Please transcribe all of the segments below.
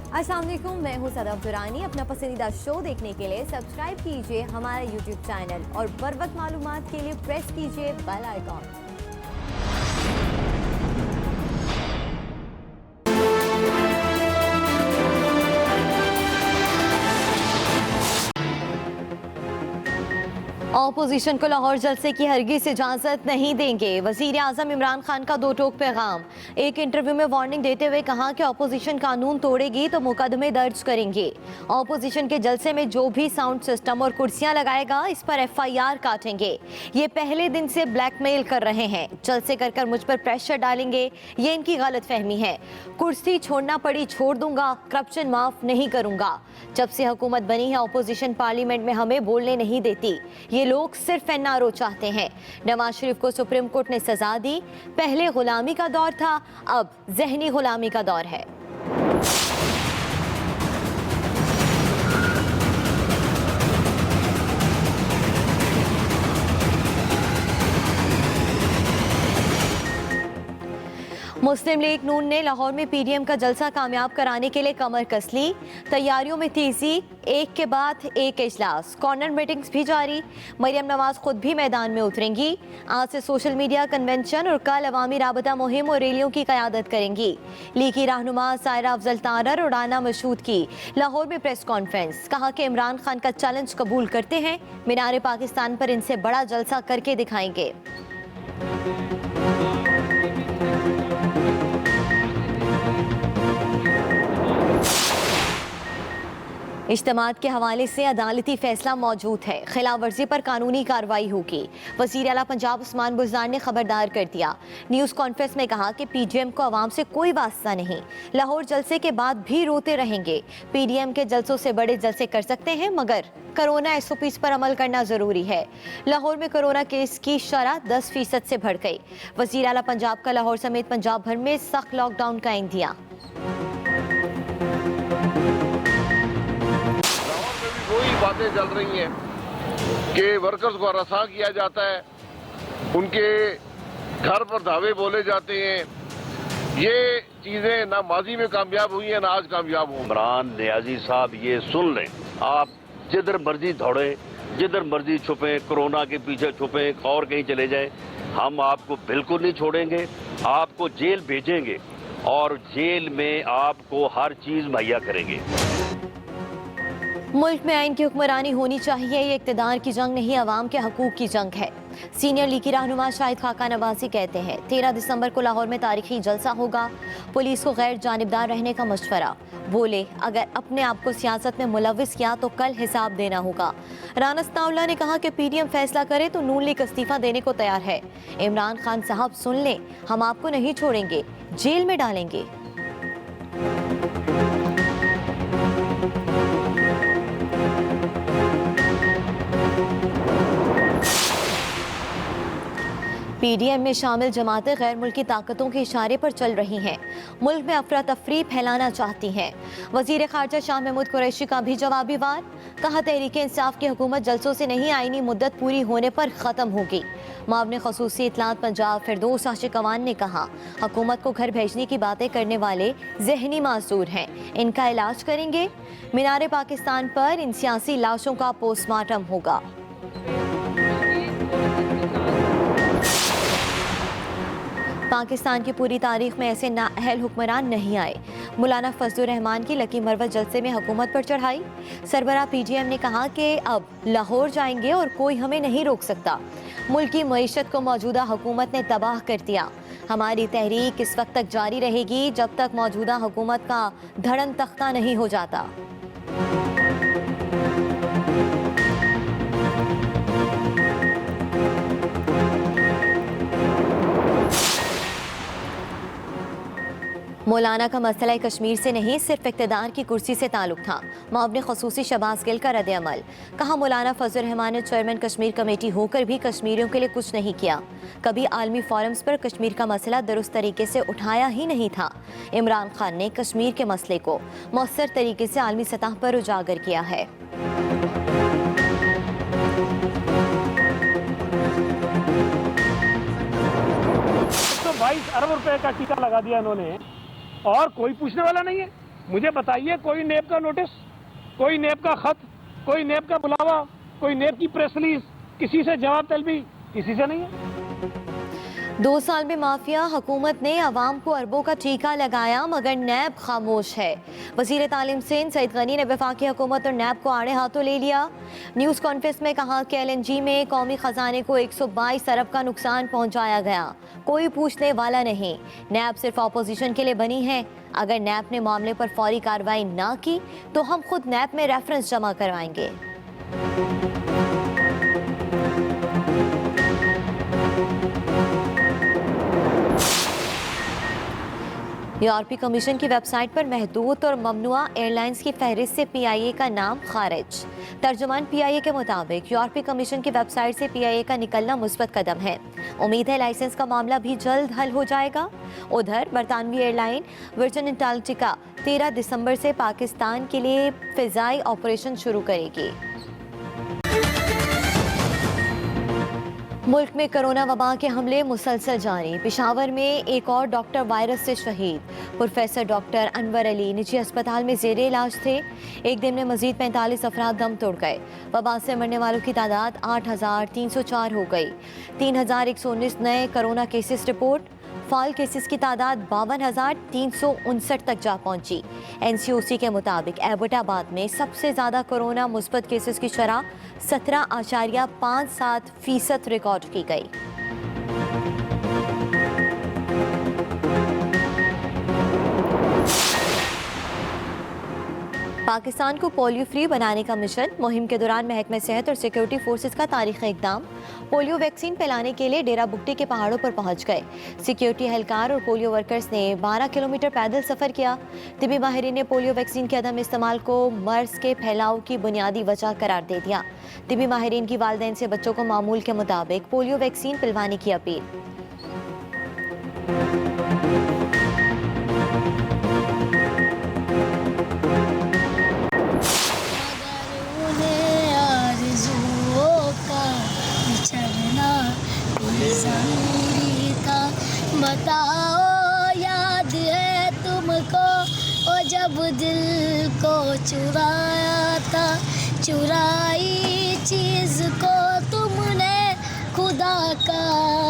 अस्सलाम वालेकुम, मैं हूँ सदफ दुरानी। अपना पसंदीदा शो देखने के लिए सब्सक्राइब कीजिए हमारा यूट्यूब चैनल और बर वक्त मालूमात के लिए प्रेस कीजिए बेल आइकॉन। ऑपोजिशन को लाहौर जलसे की हरगिज़ इजाज़त नहीं देंगे। वज़ीर आज़म इमरान खान का दो टोक पैगाम। एक इंटरव्यू में वार्निंग देते हुए कहा कि ऑपोजिशन कानून तोड़ेगी तो मुकदमे दर्ज करेंगे। ऑपोजिशन के जलसे में जो भी साउंड सिस्टम और कुर्सियां लगाएगा इस पर FIR काटेंगे। ये पहले दिन से ब्लैकमेल कर रहे हैं। जलसे कर मुझ पर प्रेशर डालेंगे, ये इनकी गलत फहमी है। कुर्सी छोड़ना पड़ी छोड़ दूंगा, करप्शन माफ नहीं करूंगा। जब से हुकूमत बनी है ऑपोजिशन पार्लियामेंट में हमें बोलने नहीं देती। ये लोग सिर्फ NRO चाहते हैं। नवाज शरीफ को सुप्रीम कोर्ट ने सजा दी। पहले गुलामी का दौर था, अब जहनी गुलामी का दौर है। मुस्लिम लीग नून ने लाहौर में PDM का जलसा कामयाब कराने के लिए कमर कस ली। तैयारियों में तेजी, एक के बाद एक इजलास, कॉर्नर मीटिंग्स भी जारी। मरियम नवाज खुद भी मैदान में उतरेंगी। आज से सोशल मीडिया कन्वेंशन और कल अवामी राबता मुहिम और रैलियों की क़यादत करेंगी। लीग की रहनुमा सायरा अफजल तारर और राना मशहूद की लाहौर में प्रेस कॉन्फ्रेंस। कहा कि इमरान खान का चैलेंज कबूल करते हैं, मीनार पाकिस्तान पर इनसे बड़ा जलसा करके दिखाएंगे। इज्तिमात के हवाले से अदालती फैसला मौजूद है। खिलाफ वर्जी पर कानूनी कार्रवाई होगी। वज़ीर आला पंजाब उस्मान बुज़दार ने खबरदार कर दिया। न्यूज़ कॉन्फ्रेंस में कहा कि PDM को आवाम से कोई वास्ता नहीं। लाहौर जलसे के बाद भी रोते रहेंगे। PDM के जलसों से बड़े जलसे कर सकते हैं, मगर कोरोना SOPs पर अमल करना जरूरी है। लाहौर में कोरोना केस की शरह 10% से बढ़ गई। वज़ीर आला पंजाब का लाहौर समेत पंजाब भर में सख्त लॉकडाउन का इंदिया। बातें चल रही हैं कि वर्कर्स को हरासा किया जाता है, उनके घर पर धावे बोले जाते हैं। ये चीजें ना माजी में कामयाब हुई हैं ना आज कामयाब हुई। इमरान नियाजी साहब ये सुन लें, आप जिधर मर्जी दौड़े, जिधर मर्जी छुपे, कोरोना के पीछे छुपे और कहीं चले जाए, हम आपको बिल्कुल नहीं छोड़ेंगे। आपको जेल भेजेंगे और जेल में आपको हर चीज मुहैया करेंगे। मुल्क में आइन की हुक्मरानी होनी चाहिए। ये इक़्तिदार की जंग नहीं, अवाम के हकूक की जंग है। सीनियर लीगी रहनुमा शाहिद खाका नवाजी कहते हैं 13 दिसंबर को लाहौर में तारीखी जलसा होगा। पुलिस को गैर जानिबदार रहने का मशवरा। बोले अगर अपने आप को सियासत में मुलविस किया तो कल हिसाब देना होगा। राना सनाउल्लाह ने कहा कि PDM फैसला करे तो नून लीग इस्तीफा देने को तैयार है। इमरान खान साहब सुन लें, हम आपको नहीं छोड़ेंगे, जेल में डालेंगे। PDM में शामिल जमातें गैर मुल्की ताकतों के इशारे पर चल रही हैं। मुल्क में अफरा तफरी फैलाना चाहती हैं। वज़ीर ख़ारजा शाह महमूद कुरैशी का भी जवाबी वार। कहा तहरीक इंसाफ की हुकूमत जलसों से नहीं, आईनी मुद्दत पूरी होने पर ख़त्म होगी। मामले ख़ुसूसी इत्तलात पंजाब फिरदौस आशिक अवान ने कहा हुकूमत को घर भेजने की बातें करने वाले ज़हनी मासूर हैं, इनका इलाज करेंगे। मीनार पाकिस्तान पर इन सियासी लाशों का पोस्टमार्टम होगा। पाकिस्तान की पूरी तारीख में ऐसे नाअहल हुक्मरान नहीं आए। मौलाना फजलुर रहमान की लकी मरवत जलसे में हुकूमत पर चढ़ाई। सरबराह PDM ने कहा कि अब लाहौर जाएंगे और कोई हमें नहीं रोक सकता। मुल्क की मईशत को मौजूदा हुकूमत ने तबाह कर दिया। हमारी तहरीक इस वक्त तक जारी रहेगी जब तक मौजूदा हुकूमत का धड़न तख्ता नहीं हो जाता। मौलाना का मसला कश्मीर से नहीं, सिर्फ इक़्तिदार की कुर्सी से ताल्लुक था। मुअव्विन ख़ुसूसी शहबाज गिल का रद्द अमल। कहा मौलाना फजल रहमान ने चेयरमैन कश्मीर कमेटी होकर भी कश्मीरियों के लिए कुछ नहीं किया। कभी आलमी फोरम्स पर कश्मीर का मसला दुरुस्त तरीके से उठाया ही नहीं था। इमरान खान ने कश्मीर के मसले को मौसर तरीके से आलमी सतह पर उजागर किया है। 22 अरब रुपए का टीका लगा दिया इन्होंने और कोई पूछने वाला नहीं है। मुझे बताइए, कोई नेब का नोटिस, कोई नेब का खत, कोई नेब का बुलावा, कोई नेब की प्रेस रिलीज, किसी से जवाब तलबी किसी से नहीं है। 2 साल में माफिया हुकूमत ने अवाम को अरबों का टीका लगाया मगर नैब खामोश है। वजीर तालीम सिंध सईद गनी ने वफाकी हुकूमत और नैब को आड़े हाथों ले लिया। न्यूज़ कॉन्फ्रेंस में कहा कि LNG में कौमी खजाने को 122 अरब का नुकसान पहुंचाया गया, कोई पूछने वाला नहीं। नैब सिर्फ अपोजिशन के लिए बनी है। अगर नैब ने मामले पर फौरी कार्रवाई ना की तो हम खुद नैब में रेफरेंस जमा करवाएंगे। यूरोपीय कमीशन की वेबसाइट पर महदूद और ममनुआ एयरलाइंस की फहरिस्त से PIA का नाम खारिज। तर्जुमान PIA के मुताबिक यूरोपीय कमीशन की वेबसाइट से PIA का निकलना मुस्बत कदम है। उम्मीद है लाइसेंस का मामला भी जल्द हल हो जाएगा। उधर बरतानवी एयरलाइन वर्जिन एंटार्क्टिका 13 दिसंबर से पाकिस्तान के लिए फिजाई ऑपरेशन शुरू करेगी। मुल्क में कोरोना वबा के हमले मुसलसल जारी। पेशावर में एक और डॉक्टर वायरस से शहीद। प्रोफेसर डॉक्टर अनवर अली निजी अस्पताल में जेर इलाज थे। एक दिन में मजीद 45 अफराद दम तोड़ गए। वबा से मरने वालों की तादाद 8,304 हो गई। 3,119 नए कोरोना केसेस रिपोर्ट। फाल केसेस की तादाद 52,359 तक जा पहुंची। NCOC के मुताबिक एबटाबाद में सबसे ज़्यादा कोरोना मुस्बत केसेस की शरह 17.57% रिकॉर्ड की गई। पाकिस्तान को पोलियो फ्री बनाने का मिशन। मुहिम के दौरान महकमा सेहत और सिक्योरिटी फोर्सेस का तारीखी इक़दाम। पोलियो वैक्सीन फैलाने के लिए डेरा बुगटी के पहाड़ों पर पहुंच गए। सिक्योरिटी एहलकार और पोलियो वर्कर्स ने 12 किलोमीटर पैदल सफ़र किया। तिबी माहिरीन ने पोलियो वैक्सीन के अदम इस्तेमाल को मर्ज के फैलाव की बुनियादी वजह करार दे दिया। तिबी माहिरीन की वालिदैन से बच्चों को मामूल के मुताबिक पोलियो वैक्सीन पिलवाने की अपील। बताओ याद है तुमको ओ जब दिल को चुराया था, चुराई चीज को तुमने खुदा का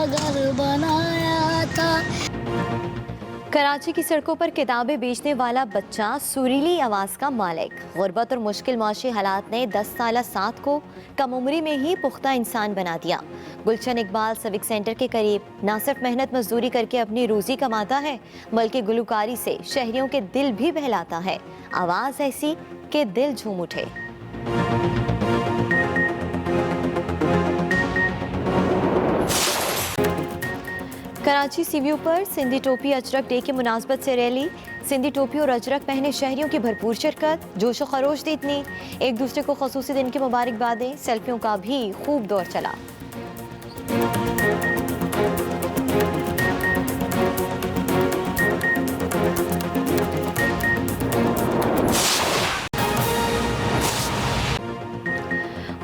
घर बनाया था। कराची की सड़कों पर किताबें बेचने वाला बच्चा सुरीली आवाज़ का मालिक। गुर्बत और मुश्किल माशी हालात ने 10 साला साथ को कम उम्री में ही पुख्ता इंसान बना दिया। गुलशन इकबाल सिविक सेंटर के करीब न सिर्फ मेहनत मजदूरी करके अपनी रोजी कमाता है बल्कि गुलकारी से शहरियों के दिल भी बहलाता है। आवाज़ ऐसी कि दिल झूम उठे। कराची सीव्यू पर सिंधी टोपी अजरक डे की मुनासबत से रैली। सिंधी टोपी और अजरक पहने शहरियों की भरपूर शिरकत। जोशो खरोश दी इतनी, एक दूसरे को खसूसी दिन की मुबारकबादें। सेल्फियों का भी खूब दौर चला।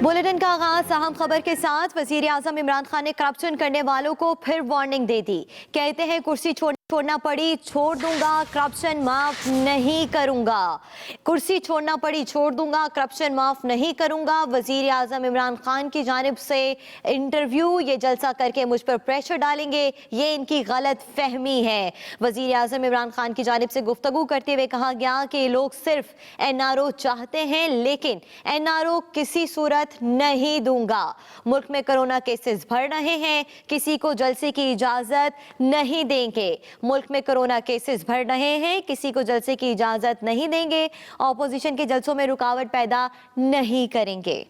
बुलेटिन का आगाज अहम खबर के साथ। वजीर आजम इमरान खान ने करप्शन करने वालों को फिर वार्निंग दे दी। कहते हैं कुर्सी छोड़ना पड़ी छोड़ दूंगा, करप्शन माफ नहीं करूंगा। कुर्सी छोड़ना पड़ी छोड़ दूंगा, करप्शन माफ नहीं करूंगा। वजीर आजम इमरान खान की जानिब से इंटरव्यू, ये जलसा करके मुझ पर प्रेशर डालेंगे, ये इनकी गलत फहमी है। वजीर आजम इमरान खान की जानिब से गुफ्तगू करते हुए कहा गया कि लोग सिर्फ NRO चाहते हैं लेकिन NRO किसी सूरत नहीं दूंगा। मुल्क में कोरोना केसेस बढ़ रहे हैं, किसी को जलसे की इजाजत नहीं देंगे। मुल्क में कोरोना केसेस बढ़ रहे हैं, किसी को जलसे की इजाजत नहीं देंगे। ऑपोजिशन के जलसों में रुकावट पैदा नहीं करेंगे।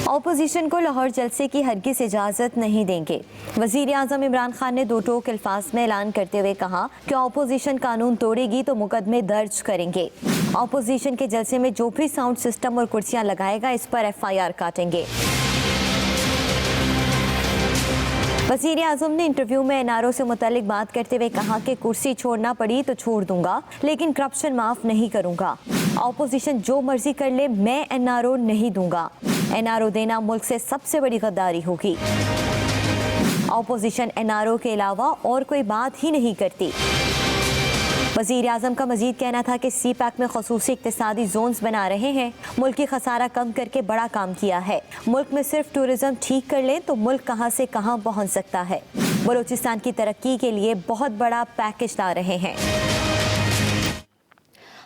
ऑपोजिशन को लाहौर जलसे की हरगिज़ इजाज़त नहीं देंगे। वज़ीर आज़म इमरान खान ने दो टोक अल्फाज में ऐलान करते हुए कहा कि ऑपोजिशन कानून तोड़ेगी तो मुकदमे दर्ज करेंगे। ऑपोजिशन के जलसे में जो भी साउंड सिस्टम और कुर्सियां लगाएगा इस पर FIR काटेंगे। वज़ीर आज़म ने इंटरव्यू में NRO से मुतालिक बात करते हुए कहा कि कुर्सी छोड़ना पड़ी तो छोड़ दूंगा लेकिन करप्शन माफ नहीं करूंगा। ऑपोजिशन जो मर्जी कर ले, मैं NRO नहीं दूंगा। NRO देना मुल्क से सबसे बड़ी गद्दारी होगी। ऑपोजिशन एनआरओ के अलावा और कोई बात ही नहीं करती। वज़ीर आज़म का मजीद कहना था कि सी पैक में ख़ुसूसी इक़्तिसादी जोन्स बना रहे हैं, मुल्क की खसारा कम करके बड़ा काम किया है। मुल्क में सिर्फ टूरिज़म ठीक कर लें तो मुल्क कहाँ से कहाँ पहुँच सकता है। बलूचिस्तान की तरक्की के लिए बहुत बड़ा पैकेज ला रहे हैं।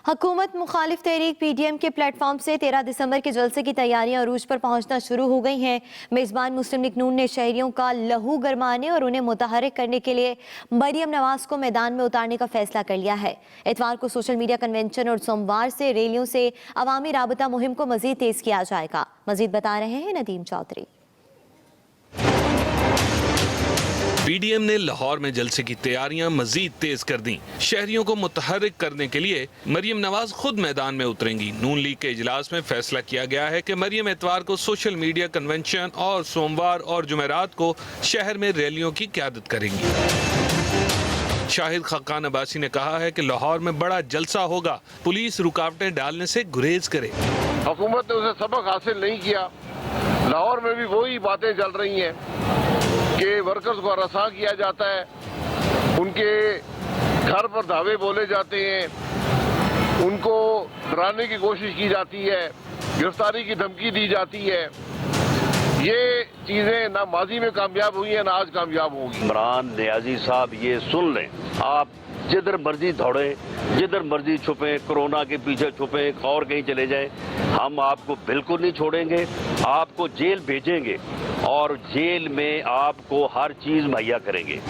हुकूमत मुखालिफ तहरीक पीडीएम के प्लेटफॉर्म से 13 दिसंबर के जलसे की तैयारियां अरूज पर पहुंचना शुरू हो गई हैं। मेज़बान मुस्लिम लीग नून ने शहरियों का लहू गरमाने और उन्हें मुतहर्रिक करने के लिए मरियम नवाज को मैदान में उतारने का फैसला कर लिया है। इतवार को सोशल मीडिया कन्वेंशन और सोमवार से रैलियों से अवामी राबता मुहिम को मजीद तेज किया जाएगा। मजीद बता रहे हैं नदीम चौधरी। पीडीएम ने लाहौर में जलसे की तैयारियां मजीद तेज कर दी। शहरियों को मुतहर्रिक करने के लिए मरियम नवाज खुद मैदान में उतरेंगी। नून लीग के इजलास में फैसला किया गया है कि मरियम इतवार को सोशल मीडिया कन्वेंशन और सोमवार और जुमेरात को शहर में रैलियों की क़यादत करेंगी। शाहिद खक्कान अब्बासी ने कहा है कि लाहौर में बड़ा जलसा होगा, पुलिस रुकावटें डालने से गुरेज करे। हुकूमत ने उसे सबक हासिल नहीं किया। लाहौर में भी वही बातें चल रही हैं कि वर्कर्स को हरासा किया जाता है, उनके घर पर धावे बोले जाते हैं, उनको डराने की कोशिश की जाती है, गिरफ्तारी की धमकी दी जाती है। ये चीजें ना माजी में कामयाब हुई हैं ना आज कामयाब होंगी। इमरान नियाजी साहब ये सुन लें, आप जिधर मर्जी दौड़े, जिधर मर्जी छुपे, कोरोना के पीछे छुपे और कहीं चले जाएं, हम आपको बिल्कुल नहीं छोड़ेंगे। आपको जेल भेजेंगे और जेल में आपको हर चीज मुहैया करेंगे।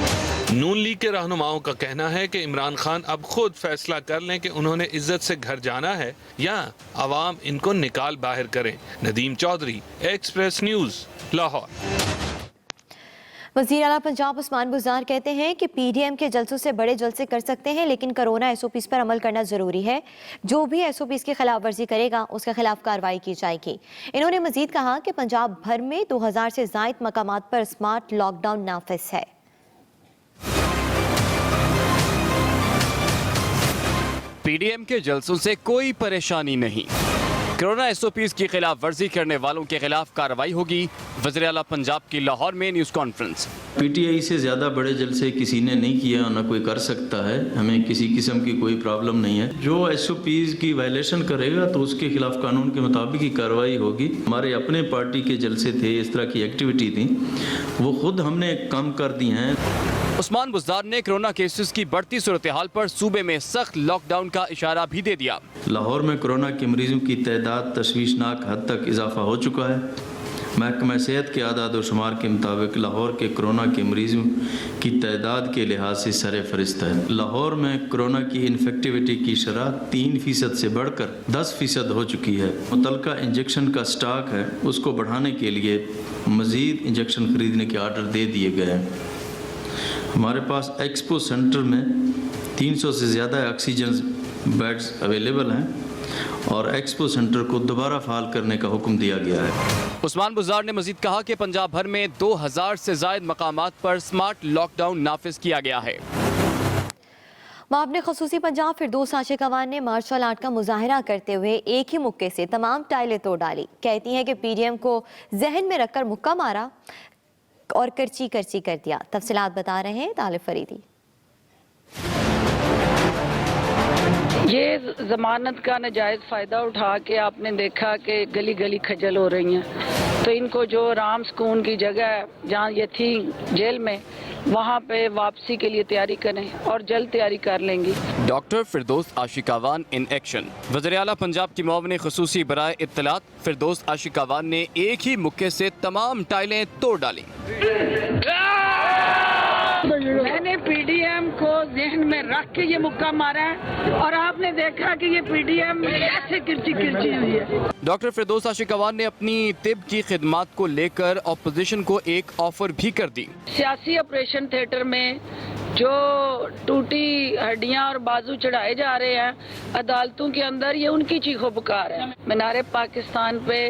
नून लीग के रहनुमाओं का कहना है कि इमरान खान अब खुद फैसला कर लें कि उन्होंने इज्जत से घर जाना है या अवाम इनको निकाल बाहर करें। Nadeem Chaudhry, Express News, Lahore. वज़ीर आला पंजाब उस्मान बुज़दार कहते हैं कि पीडीएम के जलसों से बड़े जलसे कर सकते हैं, लेकिन कोरोना एसओपीज़ पर अमल करना ज़रूरी है। जो भी एसओपीज़ की खिलाफ वर्जी करेगा उसके खिलाफ कार्रवाई की जाएगी। इन्होंने मजीद कहा कि पंजाब भर में 2000 से ज़ायद मकामात पर स्मार्ट लॉकडाउन नाफिज है। पीडीएम के जलसों से कोई परेशानी नहीं। कोरोना एसओपीज की खिलाफ वर्जी करने वालों के खिलाफ कार्रवाई होगी। वज़ीर आला पंजाब की लाहौर में न्यूज़ कॉन्फ्रेंस। पीटीआई से ज़्यादा बड़े जलसे किसी ने नहीं किया, ना कोई कर सकता है। हमें किसी किस्म की कोई प्रॉब्लम नहीं है। जो एसओपीज की वायलेशन करेगा तो उसके खिलाफ कानून के मुताबिक ही कार्रवाई होगी। हमारे अपने पार्टी के जलसे थे, इस तरह की एक्टिविटी थी, वो खुद हमने कम कर दी हैं। उस्मान बुज़दार ने कोरोना केसेस की बढ़ती सूरत हाल पर सूबे में सख्त लॉकडाउन का इशारा भी दे दिया। लाहौर में कोरोना के मरीजों की तादाद तशवीशनाक हद तक इजाफा हो चुका है। महकमा सेहत के आदाद और शुमार के मुताबिक लाहौर के कोरोना के मरीजों की तादाद के लिहाज से सर फहरिस्त है। लाहौर में कोरोना की इन्फेक्टिविटी की शरह 3% से बढ़कर 10% हो चुकी है। मुतलका इंजेक्शन का स्टॉक है, उसको बढ़ाने के लिए मज़ीद इंजेक्शन खरीदने के आर्डर दे दिए गए हैं। हमारे पास एक्सपो सेंटर में 300 से ज़्यादा ऑक्सीजन बेड्स अवेलेबल हैं और एक्सपो सेंटर को दोबारा फाल करने का हुक्म दिया गया है। उस्मान बुज़दार ने मजीद कहा कि पंजाब भर में 2000 से ज़ायद मकामात पर स्मार्ट लॉकडाउन नाफिज किया गया है। मामले खसूसी पंजाब फिरदौस आशिकावान ने मार्शल आर्ट का मुजाहरा करते हुए एक ही मुक्के से तमाम टाइलें तोड़ डाली। कहती हैं कि पीडीएम को जहन में रखकर मुक्का मारा और करची करची कर दिया। तफसीलात बता रहे हैं तालिब फरीदी। ये जमानत का नाजायज फ़ायदा उठा के आपने देखा कि गली गली खजल हो रही हैं, तो इनको जो राम सुकून की जगह है जहाँ ये थी जेल में, वहाँ पे वापसी के लिए तैयारी करें और जल्द तैयारी कर लेंगी। Doctor Firdous आशिकावान in action. वज़ीर आला पंजाब की मुआविन ख़ुसूसी बराए इत्तलात फिरदौस आशिकावान ने एक ही मुक्के से तमाम टाइलें तोड़ डाली। मैंने पीडीएम को जहन में रख के ये मुक्का मारा है और आपने देखा कि ये पीडीएम ऐसे किरची किरची हुई है। डॉक्टर फिरदौस आशिकावान ने अपनी तिब की खिदमात को लेकर ऑपोजिशन को एक ऑफर भी कर दी। सियासी ऑपरेशन थिएटर में जो टूटी हड्डियां और बाजू चढ़ाए जा रहे हैं अदालतों के अंदर, ये उनकी चीखों पुकार है। मीनारे पाकिस्तान पे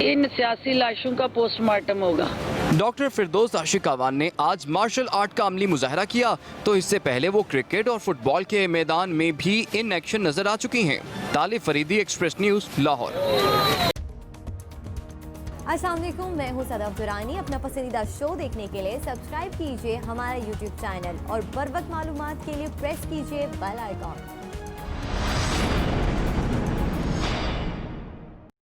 इन सियासी लाशों का पोस्टमार्टम होगा। डॉक्टर फिरदौस आशिकावान ने आज मार्शल आर्ट का अमली मुजाहरा किया, तो इससे पहले वो क्रिकेट और फुटबॉल के मैदान में भी इन एक्शन नजर आ चुकी हैं। तालिब फरीदी, एक्सप्रेस न्यूज़, लाहौर। अस्सलाम वालेकुम, मैं हूँ सदफ दुरानी। अपना पसंदीदा शो देखने के लिए सब्सक्राइब कीजिए हमारा यूट्यूब चैनल और बर वक्त मालूमात के लिए प्रेस कीजिए बेल आइकॉन।